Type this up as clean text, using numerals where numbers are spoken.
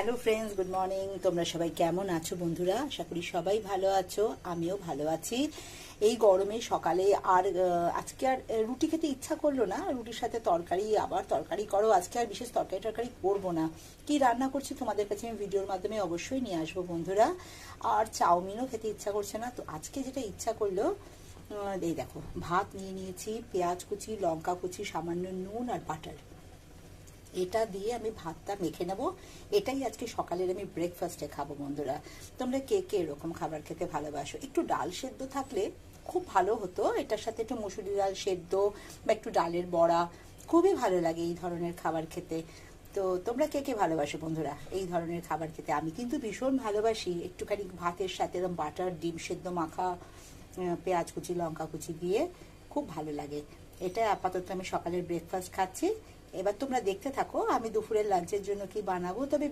Hello friends, good morning. তোমরা সবাই কেমন আছো বন্ধুরা? আশা করি সবাই ভালো আছো, আমিও ভালো আছি। এই গরমে সকালে আর আজকে আর রুটি খেতে ইচ্ছা করলো না। রুটির সাথে তরকারি, আবার তরকারি করো। আজকে আর বিশেষ তরকারি করবো না। কি রান্না করছি তোমাদের কাছে আমি ভিডিওর মাধ্যমে অবশ্যই নিয়ে আসবো বন্ধুরা। আর চাউমিনও খেতে ইচ্ছা করছে না, তো আজকে যেটা ইচ্ছা করলো, এই দেখো, ভাত নিয়ে নিয়েছি, পেঁয়াজ কুচি, লঙ্কা কুচি, সামান্য নুন আর বাটার, এটা দিয়ে আমি ভাতটা মেখে নেব। এটাই আজকে সকালের আমি ব্রেকফাস্টে খাবো বন্ধুরা। তোমরা কে কে এরকম খাবার খেতে ভালোবাসো? একটু ডাল সেদ্ধ থাকলে খুব ভালো হতো, এটার সাথে একটু মুসুরি ডাল সেদ্ধ বা একটু ডালের বড়া, খুবই ভালো লাগে এই ধরনের খাবার খেতে। তো তোমরা কে কে ভালোবাসো বন্ধুরা এই ধরনের খাবার খেতে? আমি কিন্তু ভীষণ ভালোবাসি। একটুখানি ভাতের সাথে এরকম বাটার, ডিম সেদ্ধ মাখা, পেঁয়াজ কুচি, লঙ্কা কুচি দিয়ে খুব ভালো লাগে। এটা আপাতত আমি সকালের ব্রেকফাস্ট খাচ্ছি। এবার তোমরা দেখতে থাকো আমি দুপুরের লাঞ্চের জন্য কি বানাবো। তবে